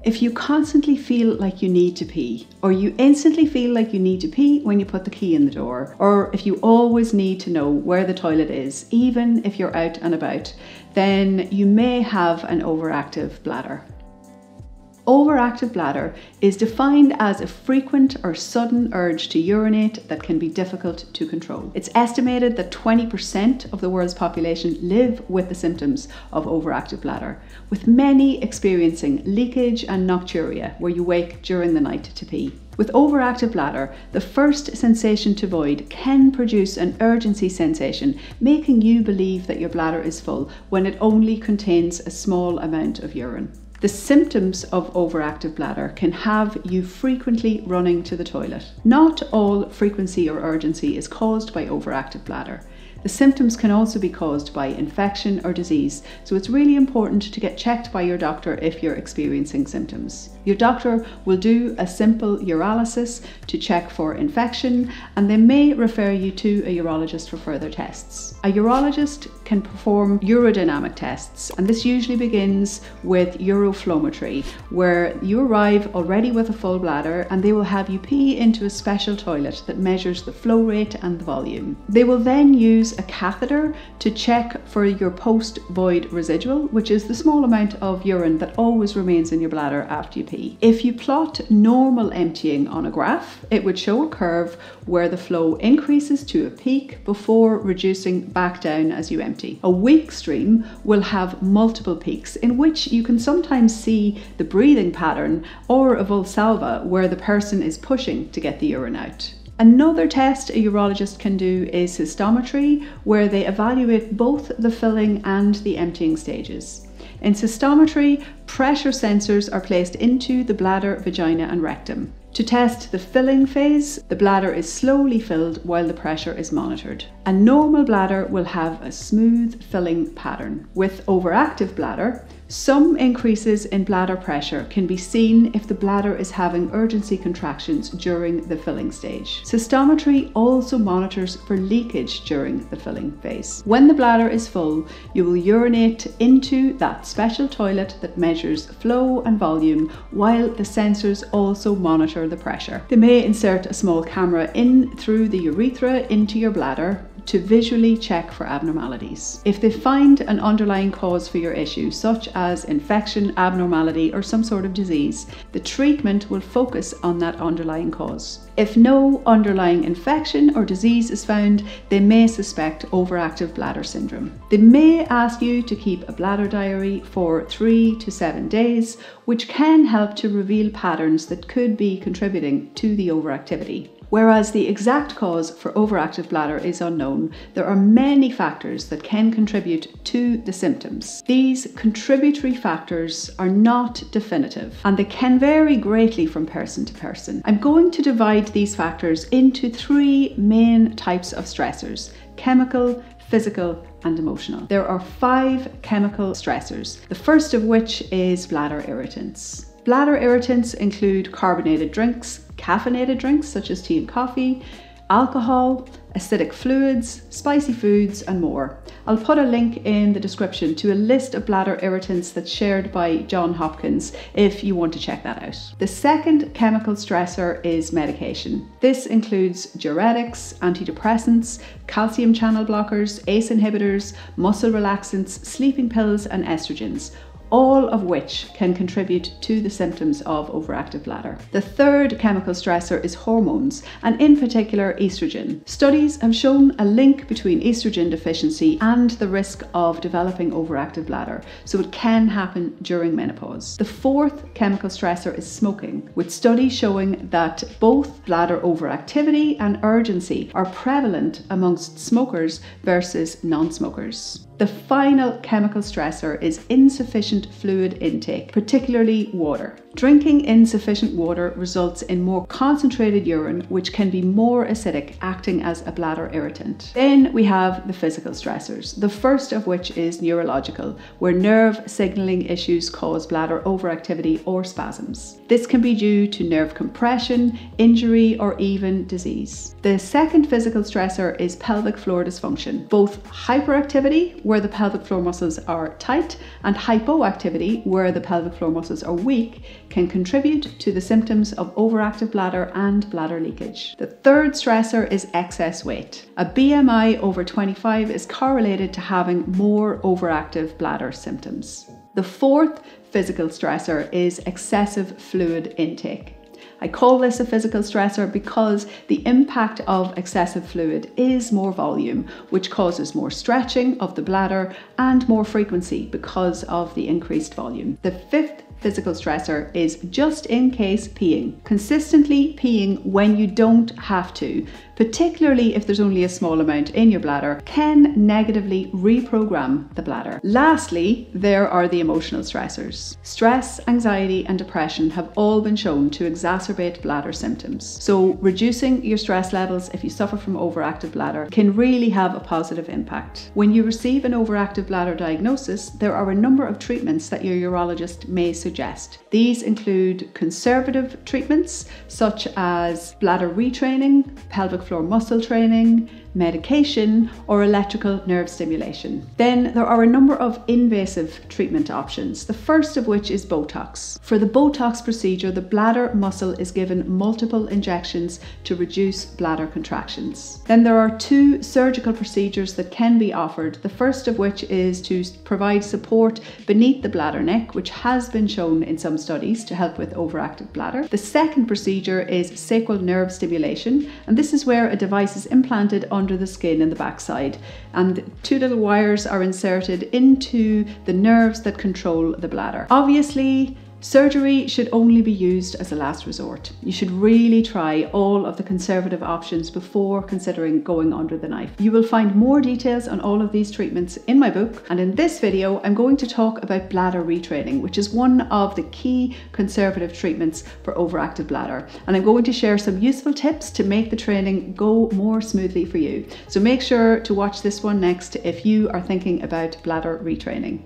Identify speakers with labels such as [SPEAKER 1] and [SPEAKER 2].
[SPEAKER 1] If you constantly feel like you need to pee, or you instantly feel like you need to pee when you put the key in the door, or if you always need to know where the toilet is, even if you're out and about, then you may have an overactive bladder. Overactive bladder is defined as a frequent or sudden urge to urinate that can be difficult to control. It's estimated that 20% of the world's population live with the symptoms of overactive bladder, with many experiencing leakage and nocturia, where you wake during the night to pee. With overactive bladder, the first sensation to void can produce an urgency sensation, making you believe that your bladder is full when it only contains a small amount of urine. The symptoms of overactive bladder can have you frequently running to the toilet. Not all frequency or urgency is caused by overactive bladder. The symptoms can also be caused by infection or disease, so it's really important to get checked by your doctor if you're experiencing symptoms. Your doctor will do a simple urinalysis to check for infection, and they may refer you to a urologist for further tests. A urologist can perform urodynamic tests, and this usually begins with Uroflometry, where you arrive already with a full bladder and they will have you pee into a special toilet that measures the flow rate and the volume. They will then use a catheter to check for your post-void residual, which is the small amount of urine that always remains in your bladder after you pee. If you plot normal emptying on a graph, it would show a curve where the flow increases to a peak before reducing back down as you empty. A weak stream will have multiple peaks in which you can sometimes see the breathing pattern or a valsalva where the person is pushing to get the urine out. Another test a urologist can do is cystometry, where they evaluate both the filling and the emptying stages. In cystometry, pressure sensors are placed into the bladder, vagina and rectum. To test the filling phase, the bladder is slowly filled while the pressure is monitored. A normal bladder will have a smooth filling pattern. With overactive bladder, some increases in bladder pressure can be seen if the bladder is having urgency contractions during the filling stage. Cystometry also monitors for leakage during the filling phase. When the bladder is full, you will urinate into that special toilet that measures flow and volume, while the sensors also monitor the pressure. They may insert a small camera in through the urethra into your bladder to visually check for abnormalities. If they find an underlying cause for your issue, such as infection, abnormality, or some sort of disease, the treatment will focus on that underlying cause. If no underlying infection or disease is found, they may suspect overactive bladder syndrome. They may ask you to keep a bladder diary for 3 to 7 days, which can help to reveal patterns that could be contributing to the overactivity. Whereas the exact cause for overactive bladder is unknown, there are many factors that can contribute to the symptoms. These contributory factors are not definitive, and they can vary greatly from person to person. I'm going to divide these factors into 3 main types of stressors: chemical, physical, and emotional. There are 5 chemical stressors, the first of which is bladder irritants. Bladder irritants include carbonated drinks, caffeinated drinks such as tea and coffee, alcohol, acidic fluids, spicy foods, and more. I'll put a link in the description to a list of bladder irritants that's shared by Johns Hopkins if you want to check that out. The second chemical stressor is medication. This includes diuretics, antidepressants, calcium channel blockers, ACE inhibitors, muscle relaxants, sleeping pills, and estrogens, all of which can contribute to the symptoms of overactive bladder. The third chemical stressor is hormones, and in particular estrogen. Studies have shown a link between estrogen deficiency and the risk of developing overactive bladder, so it can happen during menopause. The fourth chemical stressor is smoking, with studies showing that both bladder overactivity and urgency are prevalent amongst smokers versus non-smokers. The final chemical stressor is insufficient fluid intake, particularly water. Drinking insufficient water results in more concentrated urine, which can be more acidic, acting as a bladder irritant. Then we have the physical stressors, the first of which is neurological, where nerve signaling issues cause bladder overactivity or spasms. This can be due to nerve compression, injury, or even disease. The second physical stressor is pelvic floor dysfunction, both hyperactivity, where the pelvic floor muscles are tight, and hypoactivity, where the pelvic floor muscles are weak, can contribute to the symptoms of overactive bladder and bladder leakage. The third stressor is excess weight. A BMI over 25 is correlated to having more overactive bladder symptoms. The fourth physical stressor is excessive fluid intake. I call this a physical stressor because the impact of excessive fluid is more volume, which causes more stretching of the bladder and more frequency because of the increased volume. The fifth physical stressor is just in case peeing. Consistently peeing when you don't have to, particularly if there's only a small amount in your bladder, can negatively reprogram the bladder. Lastly, there are the emotional stressors. Stress, anxiety, and depression have all been shown to exacerbate bladder symptoms. So reducing your stress levels if you suffer from overactive bladder can really have a positive impact. When you receive an overactive bladder diagnosis, there are a number of treatments that your urologist may suggest. These include conservative treatments such as bladder retraining, pelvic floor muscle training, medication, or electrical nerve stimulation. Then there are a number of invasive treatment options, the first of which is Botox. For the Botox procedure, the bladder muscle is given multiple injections to reduce bladder contractions. Then there are two surgical procedures that can be offered, the first of which is to provide support beneath the bladder neck, which has been shown in some studies to help with overactive bladder. The second procedure is sacral nerve stimulation, and this is where a device is implanted under the skin in the backside, and two little wires are inserted into the nerves that control the bladder. Obviously, surgery should only be used as a last resort. You should really try all of the conservative options before considering going under the knife. You will find more details on all of these treatments in my book, and in this video I'm going to talk about bladder retraining, which is one of the key conservative treatments for overactive bladder, and I'm going to share some useful tips to make the training go more smoothly for you. So make sure to watch this one next if you are thinking about bladder retraining.